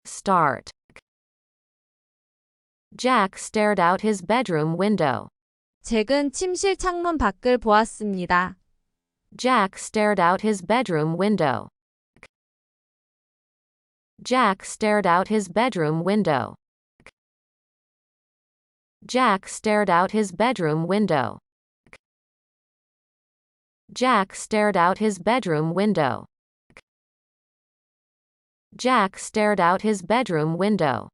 Start. Jack stared out his bedroom window. 잭은 침실 창문 밖을 보았습니다. Jack stared out his bedroom window. Jack stared out his bedroom window. Jack stared out his bedroom window. Jack stared out his bedroom window. Jack stared out his bedroom window.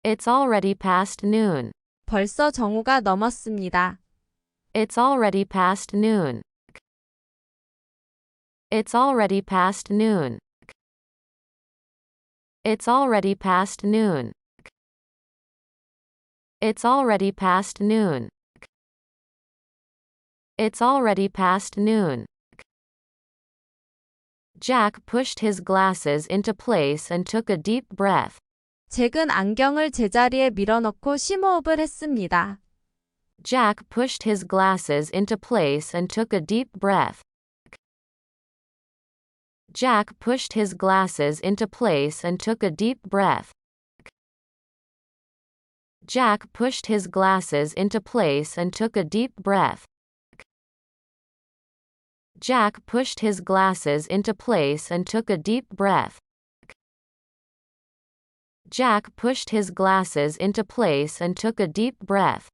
It's already past noon. 벌써 정오가 넘었습니다. It's already past noon. It's already past noon. It's already past noon. It's already past noon. It's already past noon. Jack pushed his glasses into place and took a deep breath. 잭은 안경을 제자리에 밀어넣고 심호흡을 했습니다. Jack pushed his glasses into place and took a deep breath. Jack pushed his glasses into place and took a deep breath. Jack pushed his glasses into place and took a deep breath. Jack pushed his glasses into place and took a deep breath. Jack pushed his glasses into place and took a deep breath.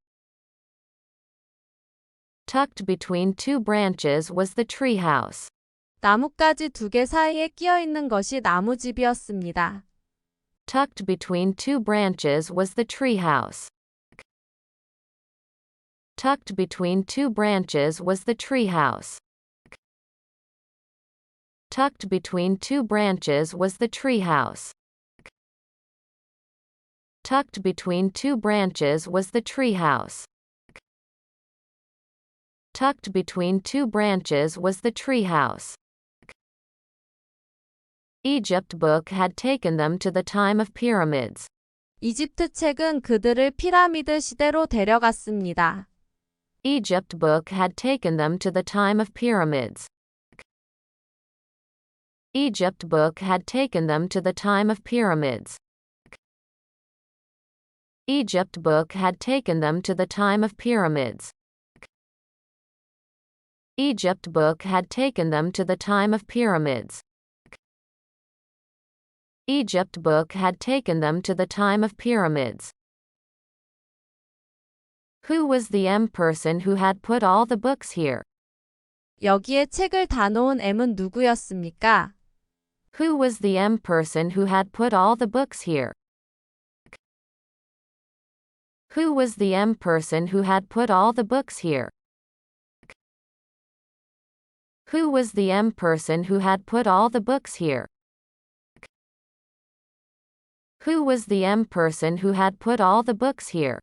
Tucked between two branches was the treehouse. 나뭇가지 두 개 사이에 끼어 있는 것이 나무집이었습니다. Tucked between two branches was the treehouse. Tucked between two branches was the treehouse. Tucked between two branches was the treehouse. Tucked between two branches was the treehouse. Tucked between two branches was the treehouse. Egypt book had taken them to the time of pyramids. 이집트 책은 그들을 피라미드 시대로 데려갔습니다. Egypt book had taken them to the time of pyramids. Egypt book had taken them to the time of pyramids. Egypt book had taken them to the time of pyramids. Egypt book had taken them to the time of pyramids. Egypt book had taken them to the time of pyramids. Who was the M person who had put all the books here? 여기에 책을 다 놓은 M은 누구였습니까? Who was the M person who had put all the books here? Who was the M person who had put all the books here? Who was the M person who had put all the books here? Who was the M person who had put all the books here?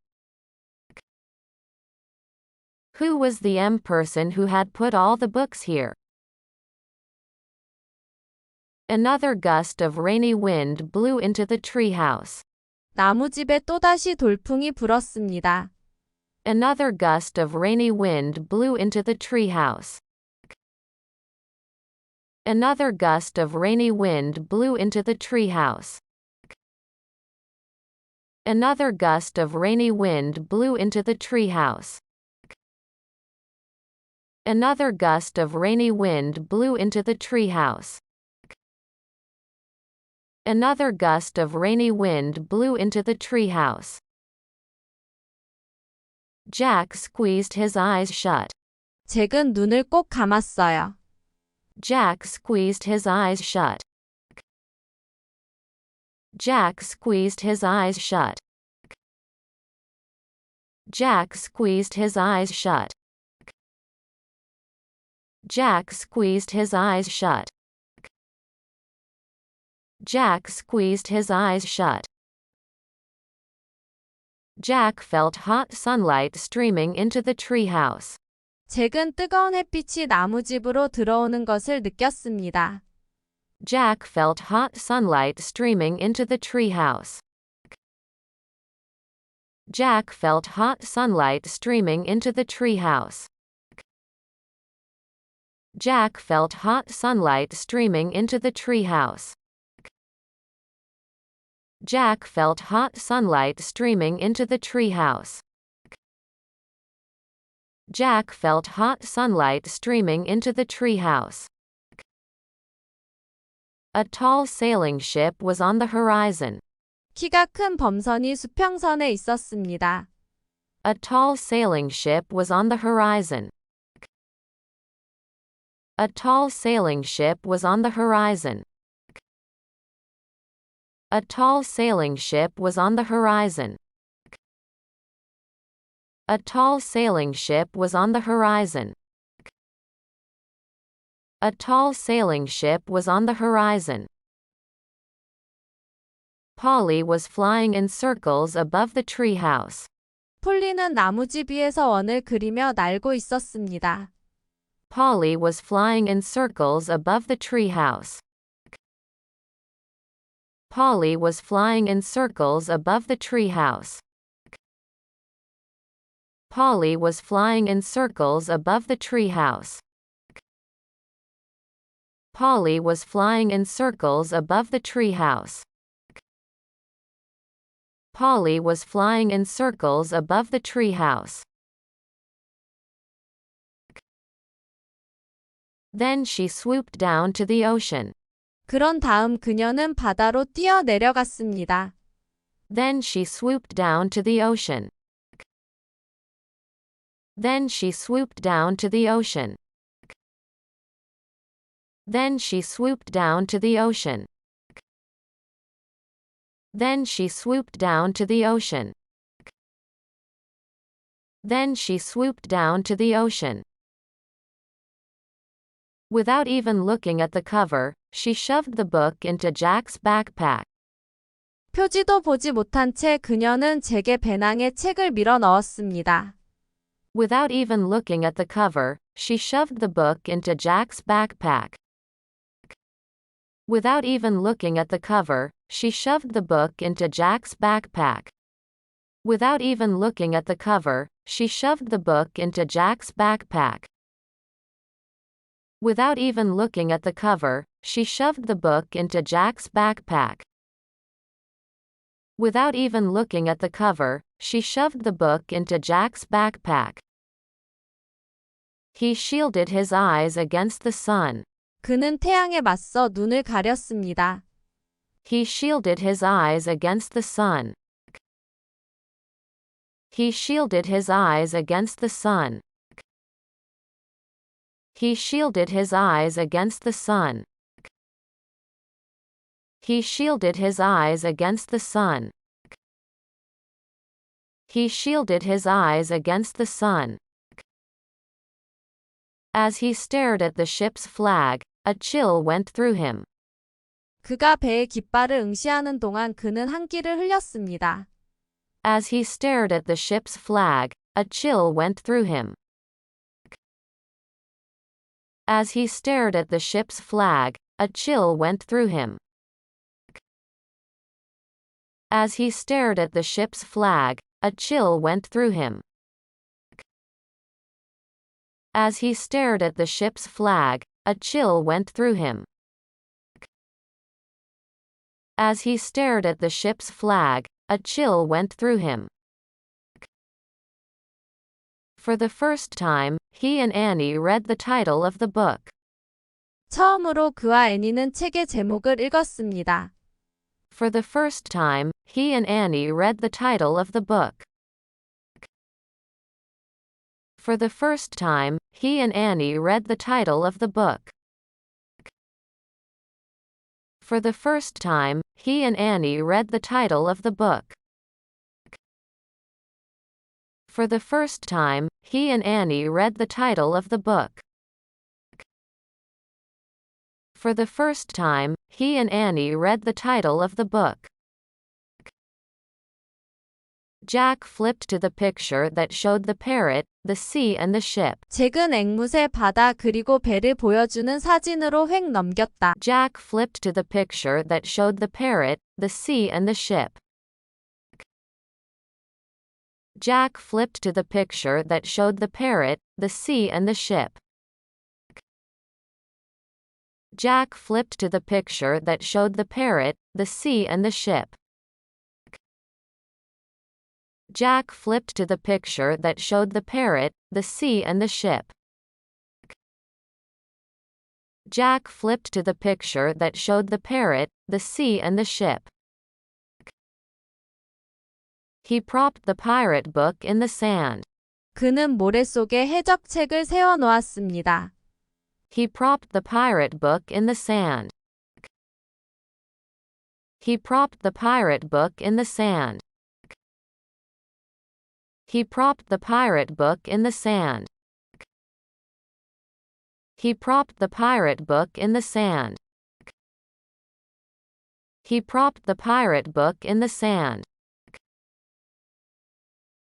Who was the M person who had put all the books here? Another gust of rainy wind blew into the treehouse. 나무집에 또다시 돌풍이 불었습니다. Another gust of rainy wind blew into the treehouse. Another gust of rainy wind blew into the treehouse. Another gust of rainy wind blew into the treehouse. Another gust of rainy wind blew into the treehouse. Another gust of rainy wind blew into the treehouse. Jack squeezed his eyes shut. 잭은 눈을 꼭 감았어요. Jack squeezed his eyes shut. Jack squeezed his eyes shut. Jack squeezed his eyes shut. Jack squeezed his eyes shut. Jack squeezed his eyes shut. Jack felt hot sunlight streaming into the treehouse. 잭은 뜨거운 햇빛이 나무집으로 들어오는 것을 느꼈습니다. Jack felt hot sunlight streaming into the treehouse. Jack felt hot sunlight streaming into the treehouse. Jack felt hot sunlight streaming into the treehouse. Jack felt hot sunlight streaming into the treehouse. Jack felt hot sunlight streaming into the treehouse. A tall sailing ship was on the horizon. 키가 큰 범선이 수평선에 있었습니다. A tall sailing ship was on the horizon. A tall sailing ship was on the horizon. A tall sailing ship was on the horizon. A tall sailing ship was on the horizon. A tall sailing ship was on the horizon. Polly was flying in circles above the treehouse. 폴리는 나무집 위에서 원을 그리며 날고 있었습니다. Polly was flying in circles above the treehouse. Polly was flying in circles above the treehouse. Polly was flying in circles above the treehouse. Polly was flying in circles above the treehouse. Polly was flying in circles above the treehouse. Then she swooped down to the ocean. 그런 다음 그녀는 바다로 뛰어 내려갔습니다. Then she swooped down to the ocean. Then she swooped down to the ocean. Then she swooped down to the ocean. Then she swooped down to the ocean. Then she swooped down to the ocean. Without even looking at the cover, she shoved the book into Jack's backpack. 표지도 보지 못한 채 그녀는 잭의 배낭에 책을 밀어 넣었습니다. Without even looking at the cover, she shoved the book into Jack's backpack. Without even looking at the cover, she shoved the book into Jack's backpack. Without even looking at the cover, she shoved the book into Jack's backpack. Without even looking at the cover, she shoved the book into Jack's backpack. Without even looking at the cover, she shoved the book into Jack's backpack. He shielded his eyes against the sun. 그는 태양에 맞서 눈을 가렸습니다. He shielded his eyes against the sun. He shielded his eyes against the sun. He shielded his eyes against the sun. He shielded his eyes against the sun. He shielded his eyes against the sun. As he stared at the ship's flag, a chill went through him. 그가 배의 깃발을 응시하는 동안 그는 한기를 흘렸습니다. As he stared at the ship's flag, a chill went through him. As he stared at the ship's flag, a chill went through him. As he stared at the ship's flag, a chill went through him. As he stared at the ship's flag, a chill went through him. As he stared at the ship's flag, a chill went through him. For the first time, he and Annie read the title of the book. 처음으로 그와 애니는 책의 제목을 읽었습니다. For the first time, he and Annie read the title of the book. For the first time, he and Annie read the title of the book. For the first time, he and Annie read the title of the book. For the first time, he and Annie read the title of the book. For the first time, he and Annie read the title of the book. Jack flipped to the picture that showed the parrot, the sea and the ship. 잭은 앵무새, 바다 그리고 배를 보여주는 사진으로 획 넘겼다. Jack flipped to the picture that showed the parrot, the sea and the ship. Jack flipped to the picture that showed the parrot, the sea and the ship. Jack flipped to the picture that showed the parrot, the sea and the ship. Jack flipped to the picture that showed the parrot, the sea and the ship. Jack flipped to the picture that showed the parrot, the sea and the ship. He propped the pirate book in the sand. 그는 모래 속에 해적책을 세워 놓았습니다. He propped the pirate book in the sand. He propped the pirate book in the sand. He propped the pirate book in the sand. He propped the pirate book in the sand. He propped the pirate book in the sand.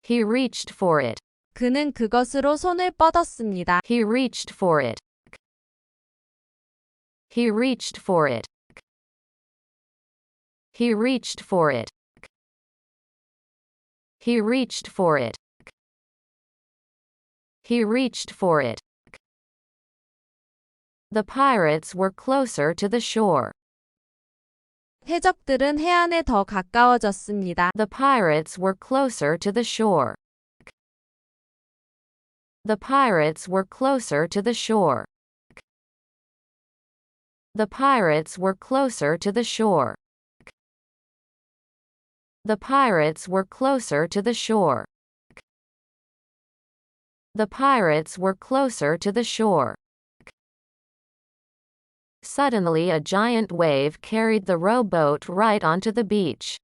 He reached for it. 그는 그것으로 손을 뻗었습니다. He reached for it. He reached for it. He reached for it. He reached for it. He reached for it. The pirates were closer to the shore. 해적들은 해안에 더 가까워졌습니다. The pirates were closer to the shore. The pirates were closer to the shore. The pirates were closer to the shore. The pirates were closer to the shore. The pirates were closer to the shore. Suddenly a giant wave carried the rowboat right onto the beach.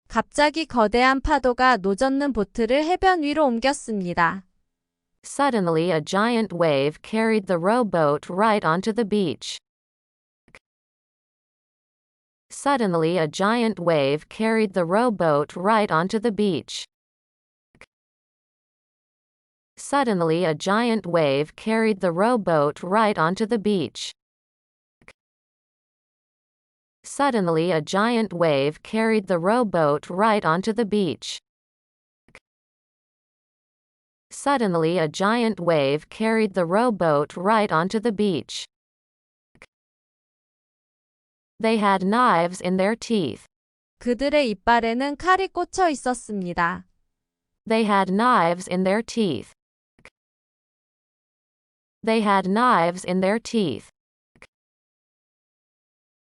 갑자기 거대한 파도가 노젓는 보트를 해변 위로 옮겼습니다. Suddenly a giant wave carried the rowboat right onto the beach. Suddenly a giant wave carried the rowboat right onto the beach. Suddenly a giant wave carried the rowboat right onto the beach. Suddenly a giant wave carried the rowboat right onto the beach. Suddenly a giant wave carried the rowboat right onto the beach. They had knives in their teeth. 그들의 이빨에는 칼이 꽂혀 있었습니다. They had knives in their teeth. They had knives in their teeth.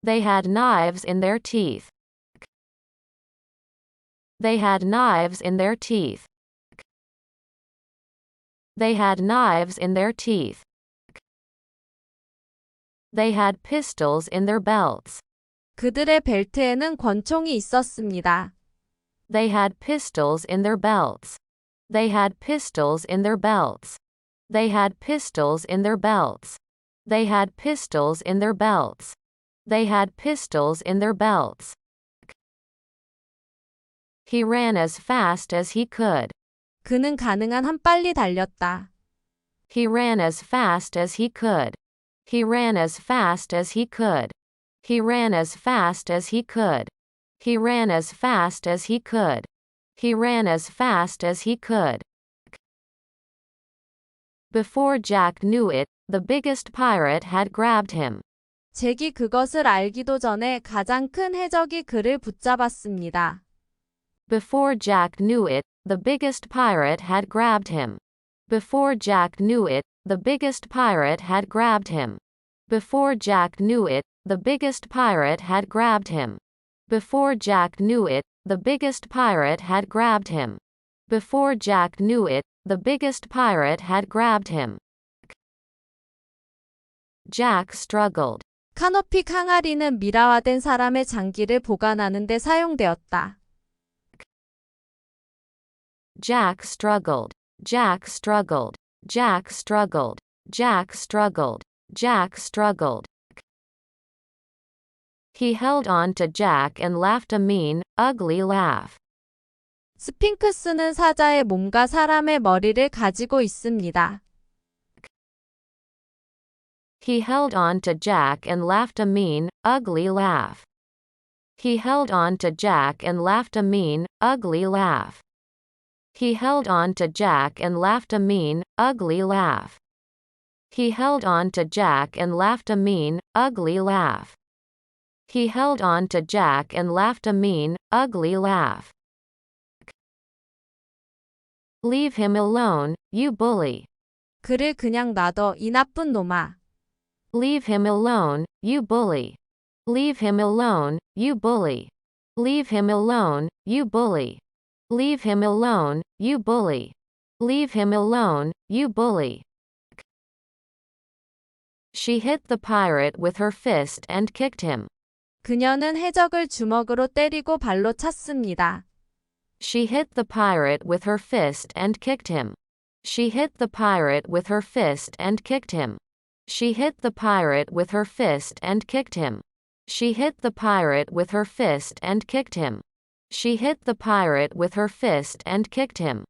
They had knives in their teeth. They had knives in their teeth. They had knives in their teeth. They had pistols in their belts. 그들의 벨트에는 권총이 있었습니다. They had pistols in their belts. They had pistols in their belts. They had pistols in their belts. They had pistols in their belts. They had pistols in their belts. He ran as fast as he could. 그는 가능한 한 빨리 달렸다. He ran as fast as he could. He ran as fast as he could. He ran as fast as he could. He ran as fast as he could. He ran as fast as he could. Before Jack knew it, the biggest pirate had grabbed him. 잭이 그것을 알기도 전에 가장 큰 해적이 그를 붙잡았습니다. Before Jack knew it, the biggest pirate had grabbed him. Before Jack knew it, the biggest pirate had grabbed him. Before Jack knew it, the biggest pirate had grabbed him. Before Jack knew it, the biggest pirate had grabbed him. Before Jack knew it, the biggest pirate had grabbed him. Jack struggled. 카노피 항아리는 미라화된 사람의 장기를 보관하는 데 사용되었다. Jack struggled. Jack struggled. Jack struggled. Jack struggled. Jack struggled. He held on to Jack and laughed a mean, ugly laugh. 스핑크스는 사자의 몸과 사람의 머리를 가지고 있습니다. He held on to Jack and laughed a mean, ugly laugh. He held on to Jack and laughed a mean, ugly laugh. He held on to Jack and laughed a mean, ugly laugh. He held on to Jack and laughed a mean, ugly laugh. He held on to Jack and laughed a mean, ugly laugh. Leave him alone, you bully. 그를 그냥 놔둬, 이 나쁜 놈아. Leave him alone, you bully. Leave him alone, you bully. Leave him alone, you bully. Leave him alone, you bully. Leave him alone, you bully. She hit the pirate with her fist and kicked him. 그녀는 해적을 주먹으로 때리고 발로 찼습니다. She hit the pirate with her fist and kicked him. She hit the pirate with her fist and kicked him. She hit the pirate with her fist and kicked him. She hit the pirate with her fist and kicked him. She hit the pirate with her fist and kicked him.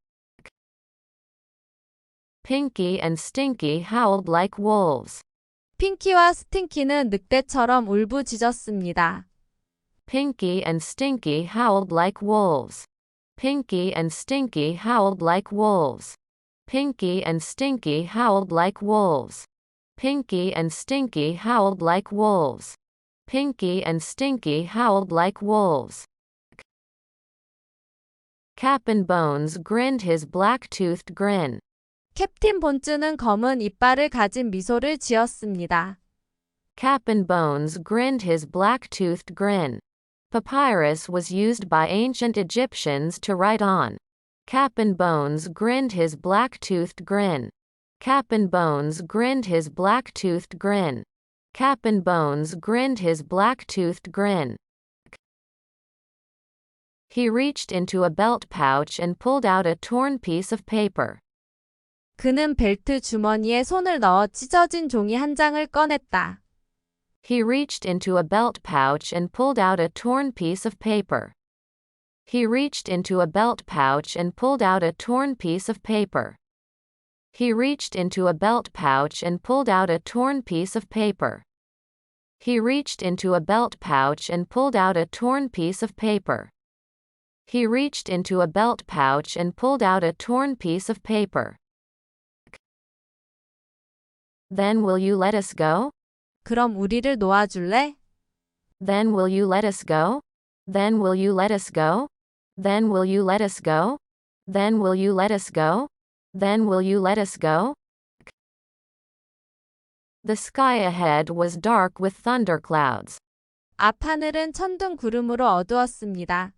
Pinky and Stinky howled like wolves. 핑키와 스팅키는 늑대처럼 울부짖었습니다. Pinky and Stinky howled like wolves. Pinky and Stinky howled like wolves. Pinky and Stinky howled like wolves. Pinky and Stinky howled like wolves. Pinky and Stinky howled like wolves. Cap'n Bones grinned his black-toothed grin. 캡틴 본츠는 검은 이빨을 가진 미소를 지었습니다. Cap'n Bones grinned his black-toothed grin. Papyrus was used by ancient Egyptians to write on. Cap'n Bones grinned his black-toothed grin. Cap'n Bones grinned his black-toothed grin. Cap'n Bones grinned his black-toothed grin. He reached into a belt pouch and pulled out a torn piece of paper. 그는 벨트 주머니에 손을 넣어 찢어진 종이 한 장을 꺼냈다. He reached into a belt pouch and pulled out a torn piece of paper. He reached into a belt pouch and pulled out a torn piece of paper. He reached into a belt pouch and pulled out a torn piece of paper. He reached into a belt pouch and pulled out a torn piece of paper. He reached into a belt pouch and pulled out a torn piece of paper. Then will you let us go? 그럼 우리를 놓아줄래? Then will you let us go? Then will you let us go? Then will you let us go? Then will you let us go? Then will you let us go? The sky ahead was dark with thunderclouds. 앞 하늘은 천둥 구름으로 어두웠습니다.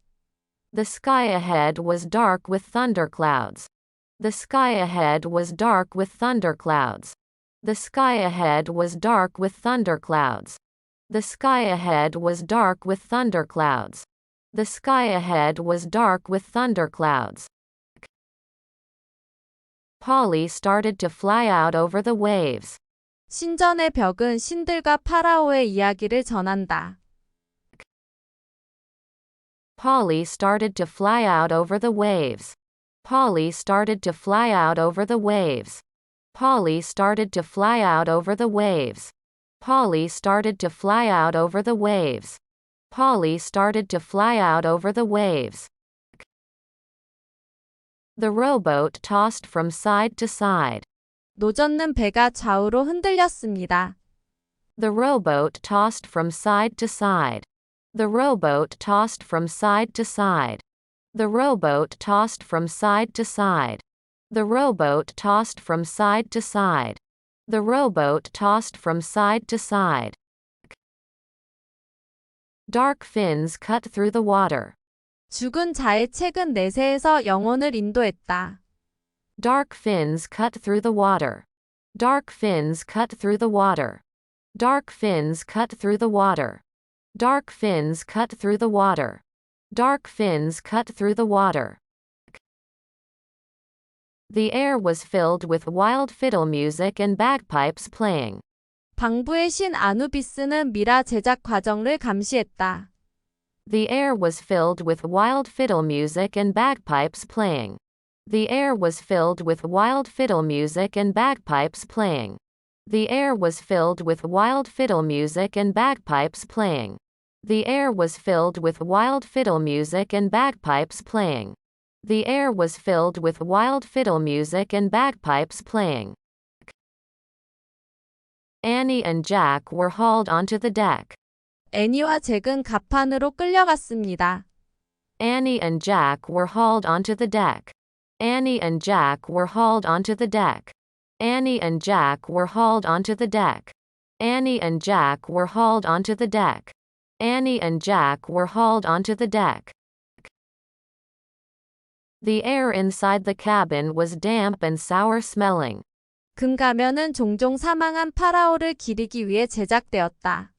The sky ahead was dark with thunderclouds. The sky ahead was dark with thunderclouds. The sky ahead was dark with thunderclouds. The sky ahead was dark with thunderclouds. The sky ahead was dark with thunderclouds. Polly started to fly out over the waves. 신전의 벽은 신들과 파라오의 이야기를 전한다. Polly started to fly out over the waves. Polly started to fly out over the waves. Polly started to fly out over the waves. Polly started to fly out over the waves. Polly started to fly out over the waves. The rowboat tossed from side to side. 노젓는 배가 좌우로 흔들렸습니다. The rowboat tossed from side to side. The rowboat tossed from side to side. The rowboat tossed from side to side. The rowboat tossed from side to side. The rowboat tossed from side to side. Dark fins cut through the water. 죽은 자의 책은 내세에서 영혼을 인도했다. Dark fins cut through the water. Dark fins cut through the water. Dark fins cut through the water. Dark fins cut through the water. Dark fins cut through the water. The air was filled with wild fiddle music and bagpipes playing. 방부의 신 아누비스는 미라 제작 과정을 감시했다. The air was filled with wild fiddle music and bagpipes playing. The air was filled with wild fiddle music and bagpipes playing. The air was filled with wild fiddle music and bagpipes playing. The air was filled with wild fiddle music and bagpipes playing. The air was filled with wild fiddle music and bagpipes playing. Annie and Jack were hauled onto the deck. 애니와 잭은 갑판으로 끌려갔습니다. Annie and Jack were hauled onto the deck. Annie and Jack were hauled onto the deck. Annie and Jack were hauled onto the deck. Annie and Jack were hauled onto the deck. Annie and Jack were hauled onto the deck. The air inside the cabin was damp and sour smelling. 금가면은 종종 사망한 파라오를 기리기 위해 제작되었다.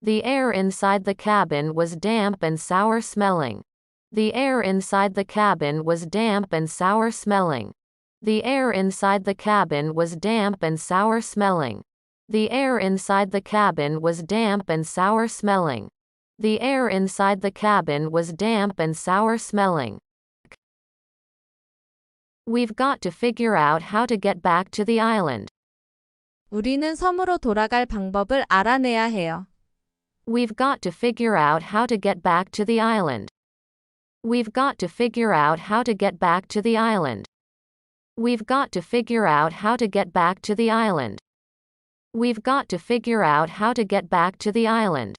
The air inside the cabin was damp and sour smelling. The air inside the cabin was damp and sour smelling. The air inside the cabin was damp and sour smelling. The air inside the cabin was damp and sour smelling. The air inside the cabin was damp and sour smelling. We've got to figure out how to get back to the island. 우리는 섬으로 돌아갈 방법을 알아내야 해요. We've got to figure out how to get back to the island. We've got to figure out how to get back to the island. We've got to figure out how to get back to the island. We've got to figure out how to get back to the island.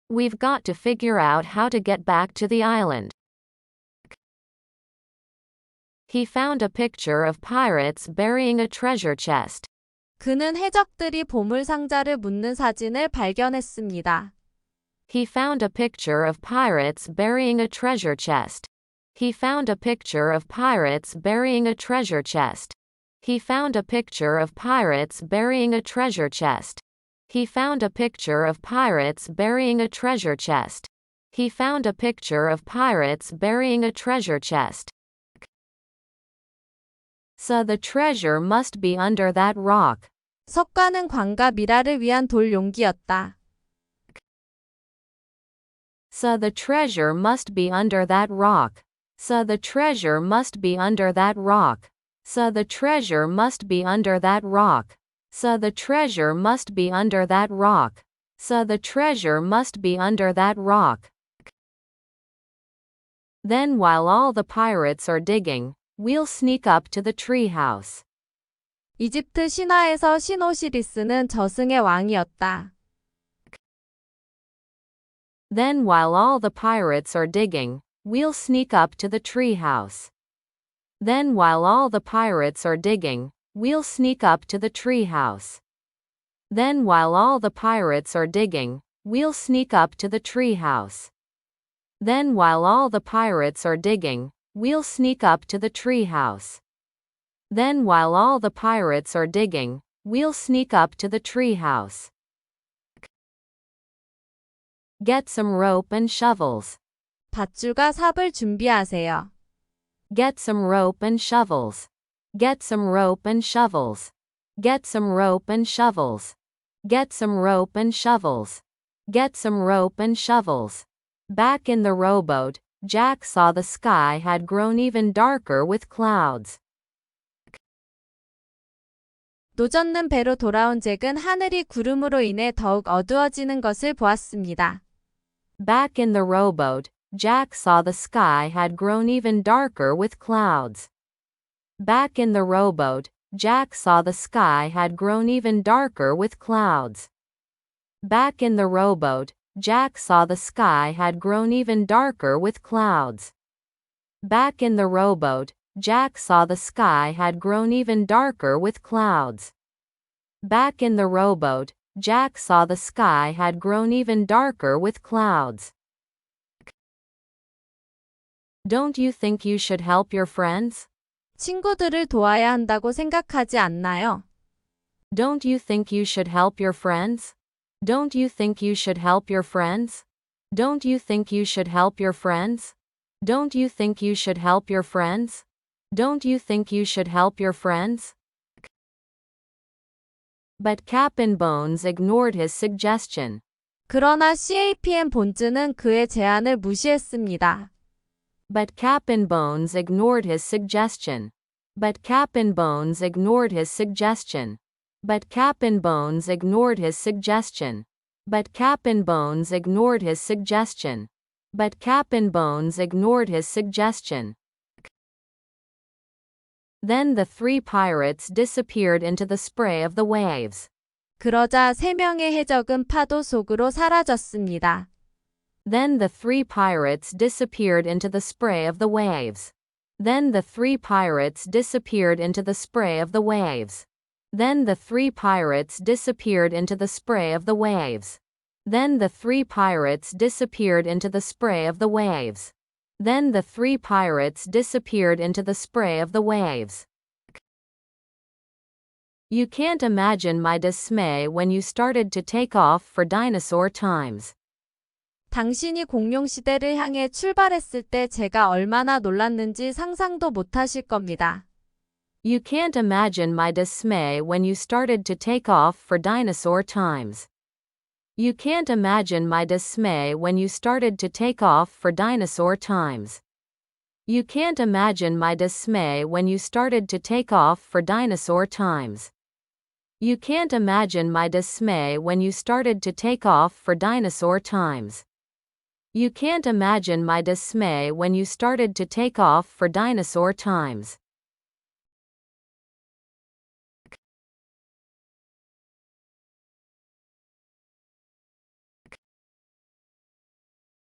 We've got to figure out how to get back to the island. He found a picture of pirates burying a treasure chest. 그는 해적들이 보물 상자를 묻는 사진을 발견했습니다. He found a picture of pirates burying a treasure chest. He found a picture of pirates burying a treasure chest. He found a picture of pirates burying a treasure chest. He found a picture of pirates burying a treasure chest. He found a picture of pirates burying a treasure chest. So the treasure must be under that rock. 석관은 광과 미라를 위한 돌 용기였다. So the treasure must be under that rock. So the treasure must be under that rock. So the treasure must be under that rock. So the treasure must be under that rock. So the treasure must be under that rock. Then while all the pirates are digging, we'll sneak up to the treehouse. 이집트 신화에서 신오시리스는 저승의 왕이었다. Then while all the pirates are digging, we'll sneak up to the treehouse. Then while all the pirates are digging, we'll sneak up to the treehouse. Then while all the pirates are digging, we'll sneak up to the treehouse. Then while all the pirates are digging, we'll sneak up to the treehouse. Then while all the pirates are digging, we'll sneak up to the treehouse. Get some rope and shovels. 밧줄과 삽을 준비하세요. Get some rope and shovels. Get some rope and shovels. Get some rope and shovels. Get some rope and shovels. Get some rope and shovels. Back in the rowboat, Jack saw the sky had grown even darker with clouds. 노젓는 배로 돌아온 잭은 하늘이 구름으로 인해 더욱 어두워지는 것을 보았습니다. Back in the rowboat, Jack saw the sky had grown even darker with clouds. Back in the rowboat, Jack saw the sky had grown even darker with clouds. Back in the rowboat, Jack saw the sky had grown even darker with clouds. Back in the rowboat, Jack saw the sky had grown even darker with clouds. Back in the rowboat, Jack saw the sky had grown even darker with clouds. Don't you think you should help your friends? 친구들을 도와야 한다고 생각하지 않나요? Don't you think you should help your friends? Don't you think you should help your friends? Don't you think you should help your friends? Don't you think you should help your friends? Don't you think you should help your friends? But Cap'n Bones ignored his suggestion. 그러나 CAPM 본즈는 그의 제안을 무시했습니다. But Cap'n Bones ignored his suggestion. But Cap'n Bones ignored his suggestion. But Cap'n Bones ignored his suggestion. But Cap'n Bones ignored his suggestion. But Cap'n Bones ignored his suggestion. Then the three pirates disappeared into the spray of the waves. 그러자 세 명의 해적은 파도 속으로 사라졌습니다. Then the three pirates disappeared into the spray of the waves. Then the three pirates disappeared into the spray of the waves. Then the three pirates disappeared into the spray of the waves. Then the three pirates disappeared into the spray of the waves. Then the three pirates disappeared into the spray of the waves. You can't imagine my dismay when you started to take off for dinosaur times. 당신이 공룡 시대를 향해 출발했을 때 제가 얼마나 놀랐는지 상상도 못하실 겁니다. You can't imagine my dismay when you started to take off for dinosaur times. You can't imagine my dismay when you started to take off for dinosaur times. You can't imagine my dismay when you started to take off for dinosaur times. You can't imagine my dismay when you started to take off for dinosaur times. You can't imagine my dismay when you started to take off for dinosaur times.